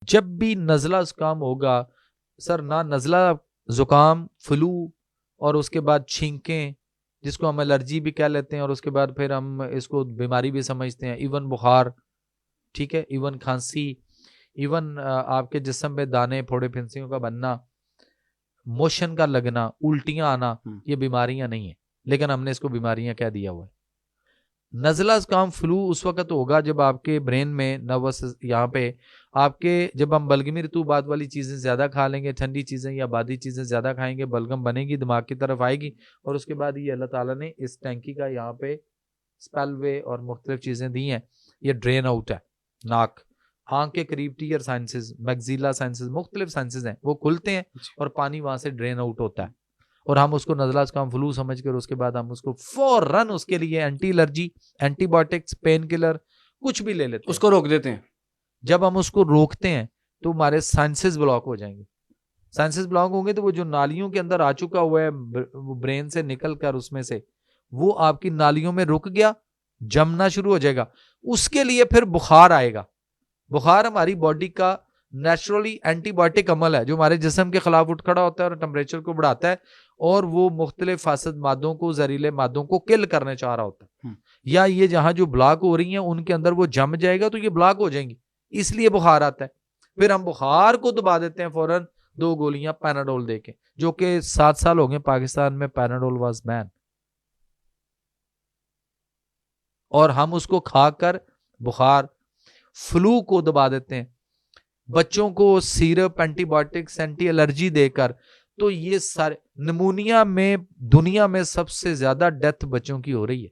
جب بھی نزلہ زکام ہوگا سر، نہ نزلہ زکام، فلو اور اس کے بعد چھینکیں جس کو ہم الرجی بھی کہہ لیتے ہیں، اور اس کے بعد پھر ہم اس کو بیماری بھی سمجھتے ہیں، ایون بخار، ٹھیک ہے، ایون کھانسی، ایون آپ کے جسم پہ دانے پھوڑے پھنسیوں کا بننا، موشن کا لگنا، الٹیاں آنا، یہ بیماریاں نہیں ہیں، لیکن ہم نے اس کو بیماریاں کہہ دیا ہوا ہے۔ نزلہ زکام فلو اس وقت ہوگا جب آپ کے برین میں نروس یہاں پہ آپ کے، جب ہم بلغمی رطوبات والی چیزیں زیادہ کھا لیں گے، ٹھنڈی چیزیں یا بادی چیزیں زیادہ کھائیں گے، بلغم بنے گی، دماغ کی طرف آئے گی، اور اس کے بعد یہ اللہ تعالیٰ نے اس ٹینکی کا یہاں پہ اسپیل وے اور مختلف چیزیں دی ہیں، یہ ڈرین آؤٹ ہے، ناک، آنکھ کے قریب ٹیئر سائنسز، میگزیلا سائنسز، مختلف سائنسز ہیں، وہ کھلتے ہیں اور پانی وہاں سے ڈرین آؤٹ ہوتا ہے، اور ہم اس کو نزلہ زکام فلو سمجھ کر اس کے بعد ہم اس کو فوراً اس کے لیے anti allergy, antibiotics, painkiller کچھ بھی لے لیتے ہیں، اس کو روک دیتے ہیں۔ جب ہم اس کو روکتے ہیں تو ہمارے سائنسز بلاک ہو جائیں گے، سائنسز بلاک ہوں گے تو وہ جو نالیوں کے اندر آ چکا ہوا ہے برین سے نکل کر اس میں سے، وہ آپ کی نالیوں میں رک گیا، جمنا شروع ہو جائے گا، اس کے لیے پھر بخار آئے گا۔ بخار ہماری باڈی کا نیچرلی اینٹی بایوٹک عمل ہے جو ہمارے جسم کے خلاف اٹھ کھڑا ہوتا ہے اور ٹمپریچر کو بڑھاتا ہے، اور وہ مختلف فاسد مادوں کو، زہریلے مادوں کو کل کرنے چاہ رہا ہوتا ہے، یا یہ جہاں جو بلاک ہو رہی ہیں ان کے اندر وہ جم جائے گا تو یہ بلاک ہو جائیں گی، اس لیے بخار آتا ہے۔ پھر ہم بخار کو دبا دیتے ہیں فوراً 2 گولیاں پیناڈول دے کے، جو کہ 7 سال ہو گئے پاکستان میں پیناڈول واز بین، اور ہم اس کو کھا کر بخار، فلو کو دبا دیتے ہیں، بچوں کو syrup, antibiotics, anti allergy دے کر، تو یہ سارے نمونیا میں دنیا میں سب سے زیادہ ڈیتھ بچوں کی ہو رہی ہے،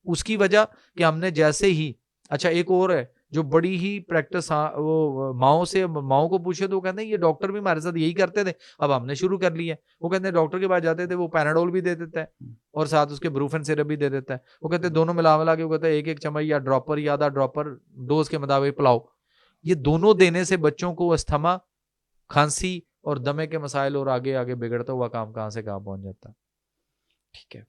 اس کی وجہ کہ ہم نے جیسے ہی، اچھا ایک اور ہے جو بڑی ہی پریکٹس، وہ ماؤں کو پوچھے تو وہ کہتے ہیں یہ ڈاکٹر بھی ہمارے ساتھ یہی کرتے تھے، اب ہم نے شروع کر لی ہے، وہ کہتے ہیں ڈاکٹر کے پاس جاتے تھے وہ پیناڈول بھی دے دیتا ہے اور ساتھ اس کے بروفن سیرپ بھی دے دیتا ہے، وہ کہتے ہیں دونوں ملا کے، وہ کہتے ہیں ایک چمچ یا ڈراپر یا آدھا ڈراپر ڈوز کے مطابق پلاؤ، یہ دونوں دینے سے بچوں کو استھما، کھانسی اور دمے کے مسائل اور آگے آگے بگڑتا ہوا کام کہاں سے کہاں پہنچ جاتا ہے۔ ٹھیک ہے،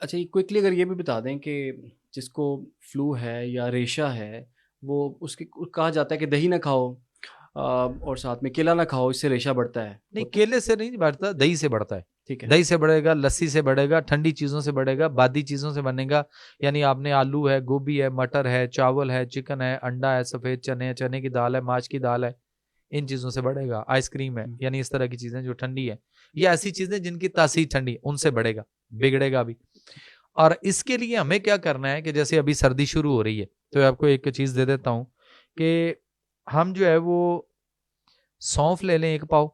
اچھا کوئکلی اگر یہ بھی بتا دیں کہ جس کو فلو ہے یا ریشہ ہے، وہ اس کی کہا جاتا ہے کہ دہی نہ کھاؤ اور ساتھ میں کیلا نہ کھاؤ، اس سے ریشہ بڑھتا ہے۔ نہیں، کیلے سے نہیں بڑھتا، دہی سے بڑھتا ہے، ٹھیک ہے، دہی سے بڑھے گا، لسی سے بڑھے گا، ٹھنڈی چیزوں سے بڑھے گا، بادی چیزوں سے بنے گا، یعنی آپ نے آلو ہے، گوبھی ہے، مٹر ہے، چاول ہے، چکن ہے، انڈا ہے، سفید چنے کی دال ہے، ماچ کی دال ہے، ان چیزوں سے بڑھے گا، آئس کریم ہے، یعنی اس طرح کی چیزیں جو ٹھنڈی ہے، یا ایسی چیزیں جن کی تاثیر ٹھنڈی ہے، ان سے بڑھے گا، بگڑے گا بھی۔ اور اس کے لیے ہمیں کیا کرنا ہے کہ جیسے ابھی سردی شروع ہو رہی ہے تو آپ کو ایک چیز دے دیتا ہوں کہ ہم جو ہے وہ سونف لے لیں 1 پاؤ،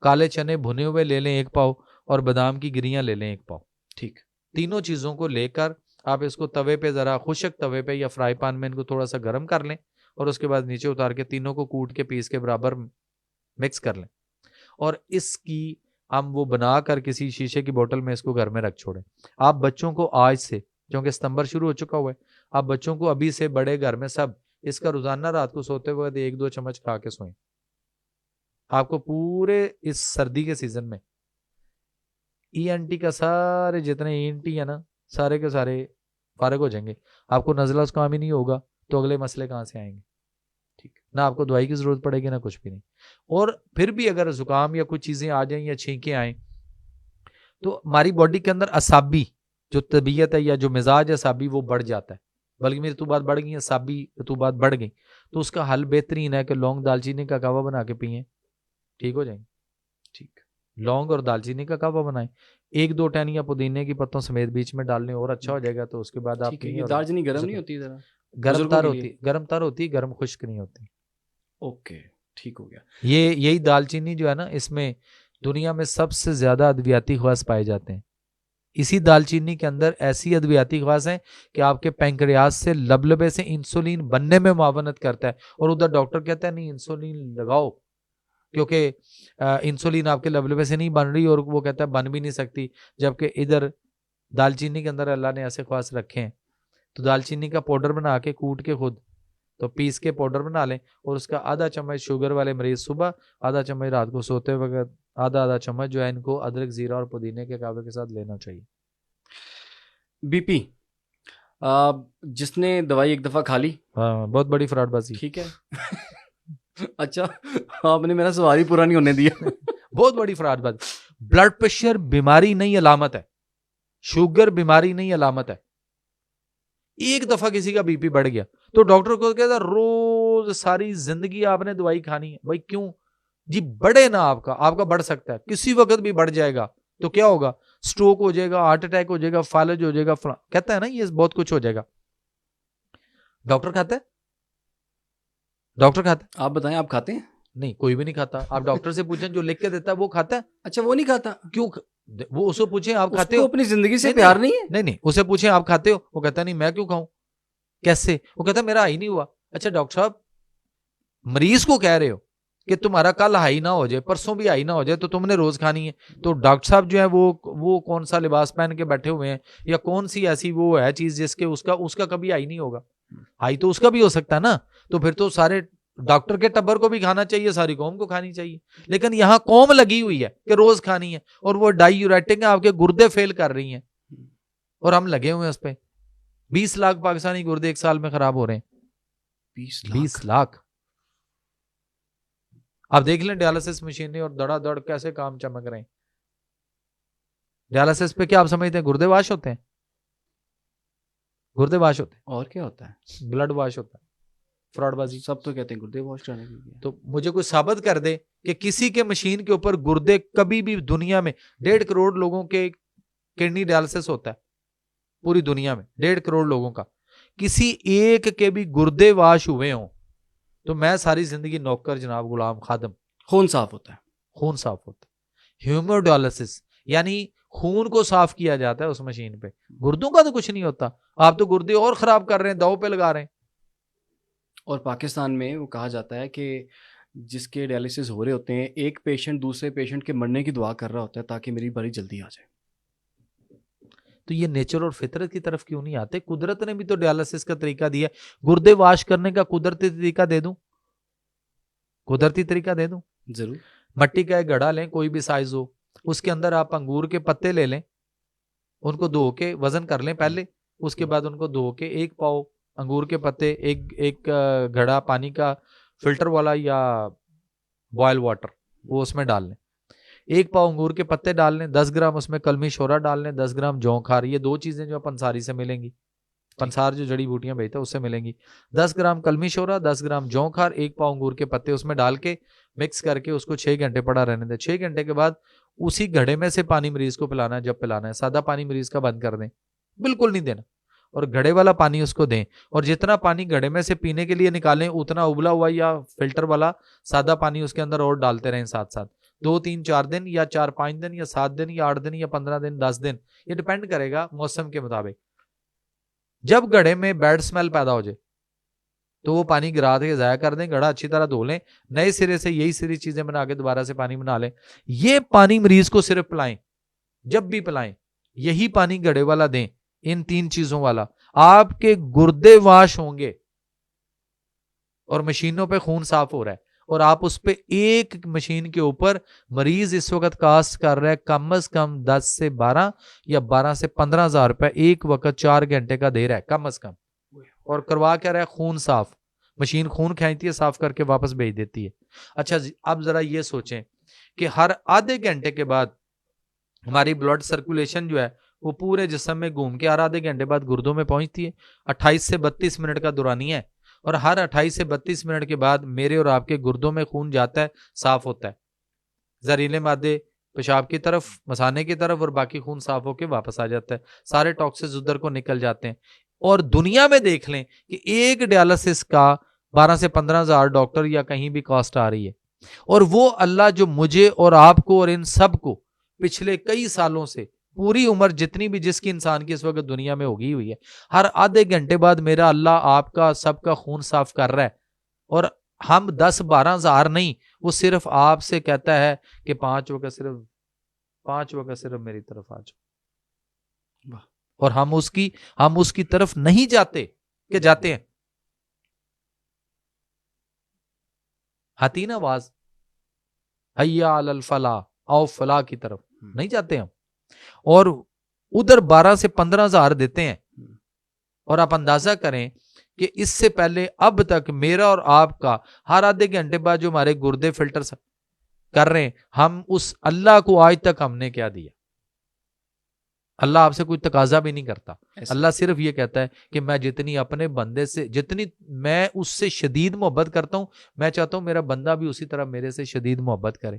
کالے چنے بھنے ہوئے لے لیں 1 پاؤ، اور بادام کی گریاں لے لیں 1 پاؤ، ٹھیک، تینوں چیزوں کو لے کر آپ اس کو توے پہ، ذرا خشک توے پہ یا فرائی پان میں ان کو تھوڑا سا گرم کر لیں، اور اس کے بعد نیچے اتار کے تینوں کو کوٹ کے پیس کے برابر مکس کر لیں، اور اس کی ہم وہ بنا کر کسی شیشے کی بوتل میں اس کو گھر میں رکھ چھوڑیں۔ آپ بچوں کو آج سے، کیونکہ ستمبر شروع ہو چکا ہوا ہے، آپ بچوں کو ابھی سے، بڑے گھر میں سب، اس کا روزانہ رات کو سوتے ہوئے 1-2 چمچ کھا کے سوئیں، آپ کو پورے اس سردی کے سیزن میں ای این ٹی کا سارے جتنے ای این ٹی ہے نا، سارے کے سارے فارغ ہو جائیں گے، آپ کو نزلہ زکام ہی نہیں ہوگا تو اگلے مسئلے کہاں سے آئیں گے؟ ٹھیک، نہ آپ کو دوائی کی ضرورت پڑے گی، نہ کچھ بھی نہیں۔ اور پھر بھی اگر زکام یا کچھ چیزیں آ جائیں یا چھینکیں آئیں تو ہماری باڈی کے اندر اعصابی جو طبیعت ہے یا جو مزاج ہے اعصابی، وہ بڑھ جاتا ہے، بلکہ میری رطوبات بڑھ گئی، اعصابی رطوبات بڑھ گئی، تو اس کا حل بہترین ہے کہ لونگ دال چینی کا قہوہ بنا کے پئیں، ٹھیک ہو جائیں گے۔ ٹھیک، لونگ اور دال چینی کا قہوہ بنائیں، 1-2 ٹہنیاں پودینے کی پتوں سمیت بیچ میں ڈال لیں اور اچھا ہو جائے گا، تو اس کے بعد آپ ٹھیک ہے۔ پئیں۔ یہ اور دال چینی گرم نہیں ہوتی ذرا؟ گرم بزرگوں تر کے ہوتی، لیے؟ گرم تر ہوتی، گرم خشک نہیں ہوتی۔ اوکے، ٹھیک ہو گیا۔ یہی دال چینی جو ہے نا، اس میں دنیا میں سب سے زیادہ ادویاتی خواص پائے جاتے ہیں، اسی دال چینی کے اندر ایسی ادویاتی خواص ہیں کہ آپ کے پینکریاس سے، لبلبے سے انسولین بننے میں معاونت کرتا ہے، اور ادھر ڈاکٹر کہتا ہے نہیں انسولین لگاؤ، کیونکہ انسولین آپ کے لبلبے سے نہیں بن رہی، اور وہ کہتا ہے بن بھی نہیں سکتی، جبکہ ادھر دال چینی کے اندر اللہ نے ایسے خواص رکھے ہیں۔ تو دال چینی کا پاؤڈر بنا کے، کوٹ کے خود تو پیس کے پاؤڈر بنا لیں، اور اس کا آدھا چمچ شوگر والے مریض صبح، آدھا چمچ رات کو سوتے وقت، آدھا چمچ جو ہے ان کو ادرک، زیرہ اور پودینے کے قہوے کے ساتھ لینا چاہیے۔ بی پی، جس نے دوائی ایک دفعہ کھا لی, ہاں بہت بڑی فراڈ بازی. ٹھیک ہے. اچھا آپ نے میرا سوال ہی پورا نہیں ہونے دیا. بہت بڑی فراڈ بازی. بلڈ پریشر بیماری نہیں علامت ہے, شوگر بیماری نہیں علامت ہے. ایک دفعہ کسی کا بی پی بڑھ گیا تو ڈاکٹر کو کہتا روز ساری زندگی آپ نے دوائی کھانی ہے. بھائی کیوں جی؟ بڑھے نا, آپ کا بڑھ سکتا ہے, کسی وقت بھی بڑھ جائے گا تو کیا ہوگا؟ سٹروک ہو جائے گا, ہارٹ اٹیک ہو جائے گا, فالج ہو جائے گا, کہتا ہے نا یہ بہت کچھ ہو جائے گا. ڈاکٹر کھاتا ہے؟ ڈاکٹر کھاتا ہے؟ آپ بتائیں, آپ کھاتے ہیں؟ نہیں, کوئی بھی نہیں کھاتا. آپ ڈاکٹر سے پوچھیں, جو لکھ کے دیتا ہے وہ کھاتا ہے. اچھا وہ نہیں کھاتا؟ کیوں؟ وہ اسے پوچھیں آپ اس کھاتے کو ہو؟ اپنی زندگی سے پیار نہیں ہے. نہیں, اسے پوچھیں آپ کھاتے ہو, وہ کہتا نہیں میں کیوں کھاؤں. کیسے؟ وہ کہتا میرا ہائی نہیں ہوا. اچھا ڈاکٹر صاحب, مریض کو کہہ رہے ہو کہ تمہارا کل ہائی نہ ہو جائے, پرسوں بھی ہائی نہ ہو جائے, تو تم نے روز کھانی ہے. تو ڈاکٹر صاحب جو ہے وہ کون سا لباس پہن کے بیٹھے ہوئے ہیں, یا کون سی ایسی وہ ہے چیز جس کے اس کا کبھی ہائی نہیں ہوگا؟ ہائی تو اس کا بھی ہو سکتا ہے نا. تو پھر تو سارے ڈاکٹر کے ٹبر کو بھی کھانا چاہیے, ساری قوم کو کھانی چاہیے. لیکن یہاں قوم لگی ہوئی ہے کہ روز کھانی ہے, اور وہ ڈائی یوریٹک آپ کے گردے فیل کر رہی ہیں, اور ہم لگے ہوئے ہیں اس پہ. 20 لاکھ پاکستانی گردے ایک سال میں خراب ہو رہے ہیں. 20 لاکھ. آپ دیکھ لیں ڈیالسس مشینیں اور دڑا دڑ کیسے کام چمک رہے ہیں. ڈیالسس پہ کیا آپ سمجھتے ہیں گردے واش ہوتے ہیں؟ گردے واش ہوتے ہیں. اور کیا ہوتا ہے؟ بلڈ واش ہوتا ہے. فراڈ بازی. سب تو کہتے ہیں گردے واش کرانے کے لیے. تو مجھے کوئی ثابت کر دے کہ کسی کے مشین کے اوپر گردے, کبھی بھی دنیا میں 1.5 کروڑ لوگوں کے کڈنی ڈیالسس ہوتا ہے پوری دنیا میں, 1.5 کروڑ لوگوں کا, کسی ایک کے بھی گردے واش ہوئے ہوں تو میں ساری زندگی نوکر جناب, غلام, خادم. خون صاف ہوتا ہے. خون صاف ہوتا ہے. ہیموڈیالسس یعنی خون کو صاف کیا جاتا ہے اس مشین پہ, گردوں کا تو کچھ نہیں ہوتا. آپ تو گردے اور خراب کر رہے ہیں, داؤ پہ لگا رہے ہیں. اور پاکستان میں وہ کہا جاتا ہے کہ جس کے ڈیالسس ہو رہے ہوتے ہیں, ایک پیشنٹ دوسرے پیشنٹ کے مرنے کی دعا کر رہا ہوتا ہے تاکہ میری باری جلدی آ جائے. تو یہ نیچر اور فطرت کی طرف کیوں نہیں آتے؟ قدرت نے بھی تو ڈیالسس کا طریقہ دیا. گردے واش کرنے کا قدرتی طریقہ دے دوں, قدرتی طریقہ دے دوں. ضرور. مٹی کا ایک گھڑا لیں, کوئی بھی سائز ہو, اس کے اندر آپ انگور کے پتے لے لیں, ان کو دھو کے وزن کر لیں پہلے, اس کے بعد ان کو دھو کے 1 پاؤ انگور کے پتے ایک گھڑا پانی کا فلٹر والا یا بوائل واٹر وہ اس میں ڈال لیں. 1 پاؤ انگور کے پتے ڈال لیں, 10 گرام اس میں کلمی شورا ڈال لیں, 10 گرام جونکھار. یہ 2 چیزیں جو پنساری سے ملیں گی, پنسار جو جڑی بوٹیاں بیچتا ہے اس سے ملیں گی. 10 گرام کلمی شورا, 10 گرام جونکھار, 1 پاؤ انگور کے پتے اس میں ڈال کے مکس کر کے اس کو 6 گھنٹے پڑا رہنے دیں. 6 گھنٹے کے بعد اسی گھڑے میں سے پانی مریض کو پلانا ہے. جب پلانا ہے سادہ پانی مریض کا بند کر دیں, بالکل نہیں دینا, اور گھڑے والا پانی اس کو دیں. اور جتنا پانی گھڑے میں سے پینے کے لیے نکالیں اتنا ابلا ہوا یا فلٹر والا سادہ پانی اس کے اندر اور ڈالتے رہیں ساتھ ساتھ. 2 3 4 دن یا 4 5 دن یا 7 دن یا 8 دن یا 15 دن 10 دن, یہ ڈیپینڈ کرے گا موسم کے مطابق. جب گھڑے میں بیڈ سمیل پیدا ہو جائے تو وہ پانی گرا کے ضائع کر دیں, گھڑا اچھی طرح دھو لیں, نئے سرے سے یہی ساری چیزیں بنا کے دوبارہ سے پانی بنا لیں. یہ پانی مریض کو صرف پلائیں, جب بھی پلائیں یہی پانی گھڑے والا دیں, ان 3 چیزوں والا. آپ کے گردے واش ہوں گے اور مشینوں پہ خون صاف ہو رہا ہے, اور آپ اس پہ ایک مشین کے اوپر مریض اس وقت کاسٹ کر رہا ہے کم از کم 10 سے 12 یا 12 سے 15 ہزار روپے ایک وقت 4 گھنٹے کا دے رہا ہے کم از کم. اور کروا کیا رہا ہے؟ خون صاف. مشین خون کھینچتی ہے, صاف کر کے واپس بھیج دیتی ہے. اچھا اب ذرا یہ سوچیں کہ ہر آدھے گھنٹے کے بعد ہماری بلڈ سرکولیشن جو ہے وہ پورے جسم میں گھوم کے ہر آدھے گھنٹے بعد گردوں میں پہنچتی ہے. 28 سے 32 منٹ کا دورانیہ ہے, اور ہر 28 سے 32 منٹ کے بعد میرے اور آپ کے گردوں میں خون جاتا ہے, صاف ہوتا ہے, زہریلے مادے پیشاب کی طرف, مثانے کی طرف, اور باقی خون صاف ہو کے واپس آ جاتا ہے. سارے ٹاکسز ادھر کو نکل جاتے ہیں. اور دنیا میں دیکھ لیں کہ ایک ڈیالسس کا 12 سے 15 ہزار ڈاکٹر یا کہیں بھی کاسٹ آ رہی ہے. اور وہ اللہ جو مجھے اور آپ کو اور ان سب کو پچھلے کئی سالوں سے پوری عمر جتنی بھی جس کی انسان کی اس وقت دنیا میں ہوگی ہوئی ہے, ہر آدھے گھنٹے بعد میرا اللہ آپ کا سب کا خون صاف کر رہا ہے. اور ہم 10-12 ہزار نہیں, وہ صرف آپ سے کہتا ہے کہ 5 وقت صرف میری طرف آ جاؤ. اور ہم اس کی طرف نہیں جاتے کہ جاتے ہیں. آتی نا آواز حیا علی الفلاح, آؤ فلاح کی طرف, نہیں جاتے ہم. اور ادھر 12 سے 15 ہزار دیتے ہیں اور آپ اندازہ کریں کہ اس سے پہلے اب تک میرا اور آپ کا ہر آدھے گھنٹے بعد جو ہمارے گردے فلٹر کر رہے ہیں، ہم اس اللہ کو آج تک ہم نے کیا دیا؟ اللہ آپ سے کوئی تقاضا بھی نہیں کرتا. اللہ صرف یہ کہتا ہے کہ میں جتنی اپنے بندے سے، جتنی میں اس سے شدید محبت کرتا ہوں، میں چاہتا ہوں میرا بندہ بھی اسی طرح میرے سے شدید محبت کرے.